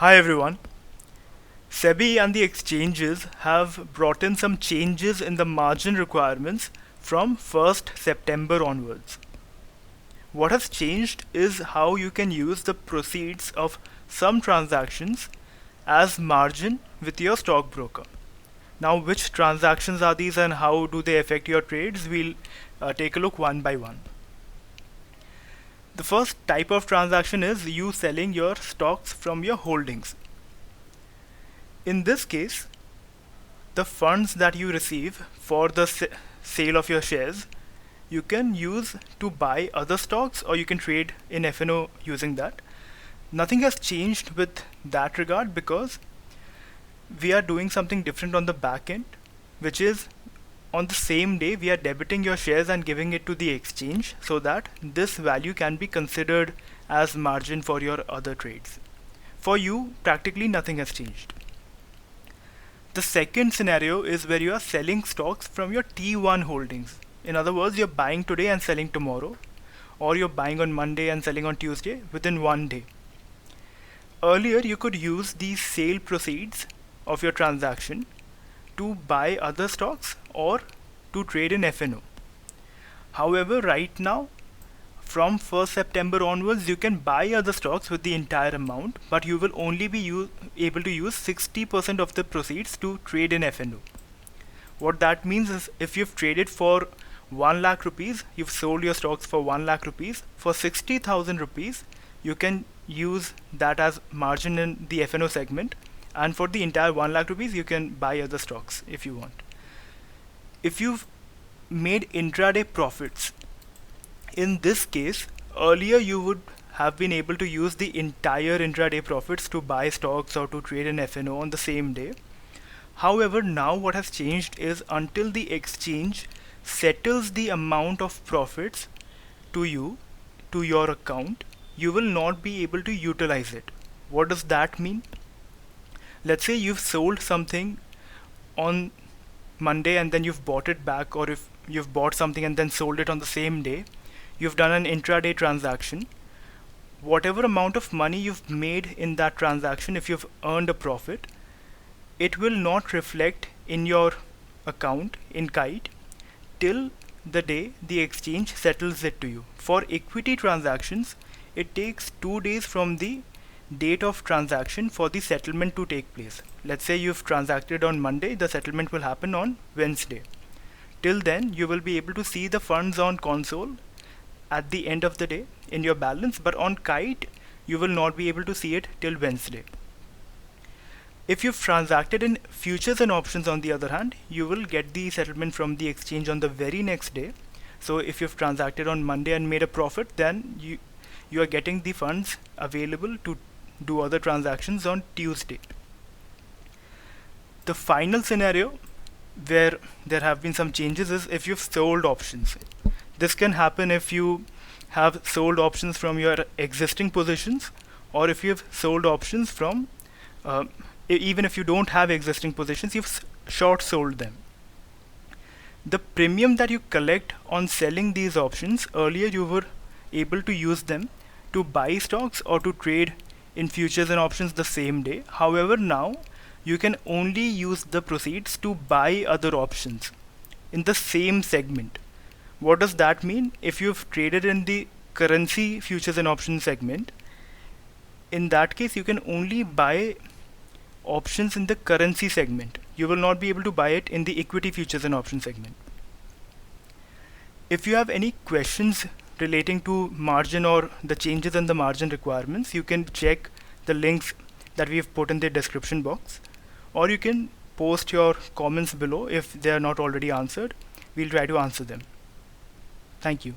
Hi everyone. SEBI and the exchanges have brought in some changes in the margin requirements from 1st September onwards. What has changed is how you can use the proceeds of some transactions as margin with your stockbroker. Now, which transactions are these and how do they affect your trades? We'll take a look one by one. The first type of transaction is you selling your stocks from your holdings. In this case, the funds that you receive for the sale of your shares, you can use to buy other stocks or you can trade in F&O using that. Nothing has changed with that regard because we are doing something different on the back end, which is on the same day we are debiting your shares and giving it to the exchange so that this value can be considered as margin for your other trades. For you, practically nothing has changed. The second scenario is where you are selling stocks from your T1 holdings. In other words, you're buying today and selling tomorrow, or you're buying on Monday and selling on Tuesday within one day. Earlier, you could use these sale proceeds of your transaction to buy other stocks or to trade in F&O. However, right now, from 1st September onwards, you can buy other stocks with the entire amount, but you will only be able to use 60% of the proceeds to trade in F&O. What that means is if you've traded for 1 lakh rupees, you've sold your stocks for 1 lakh rupees, for 60,000 rupees, you can use that as margin in the F&O segment, and for the entire 1 lakh rupees, you can buy other stocks if you want. If you've made intraday profits, in this case, earlier you would have been able to use the entire intraday profits to buy stocks or to trade in F&O on the same day. However, now what has changed is until the exchange settles the amount of profits to you, to your account, you will not be able to utilize it. What does that mean? Let's say you've sold something on Monday and then you've bought it back, or if you've bought something and then sold it on the same day, you've done an intraday transaction. Whatever amount of money you've made in that transaction, if you've earned a profit, it will not reflect in your account in Kite till the day the exchange settles it to you. For equity transactions, it takes 2 days from the date of transaction for the settlement to take place. Let's say you've transacted on Monday, the settlement will happen on Wednesday. Till then, you will be able to see the funds on console at the end of the day in your balance, but on Kite, you will not be able to see it till Wednesday. If you've transacted in futures and options, on the other hand, you will get the settlement from the exchange on the very next day. So if you've transacted on Monday and made a profit, then you are getting the funds available to do other transactions on Tuesday. The final scenario where there have been some changes is if you've sold options. This can happen if you have sold options from your existing positions, or if you've sold options from even if you don't have existing positions, you've short sold them. The premium that you collect on selling these options, earlier you were able to use them to buy stocks or to trade in futures and options the same day. However, now you can only use the proceeds to buy other options in the same segment. What does that mean? If you've traded in the currency futures and options segment, in that case you can only buy options in the currency segment. You will not be able to buy it in the equity futures and options segment. If you have any questions relating to margin or the changes in the margin requirements, you can check the links that we have put in the description box, or you can post your comments below if they are not already answered. We'll try to answer them. Thank you.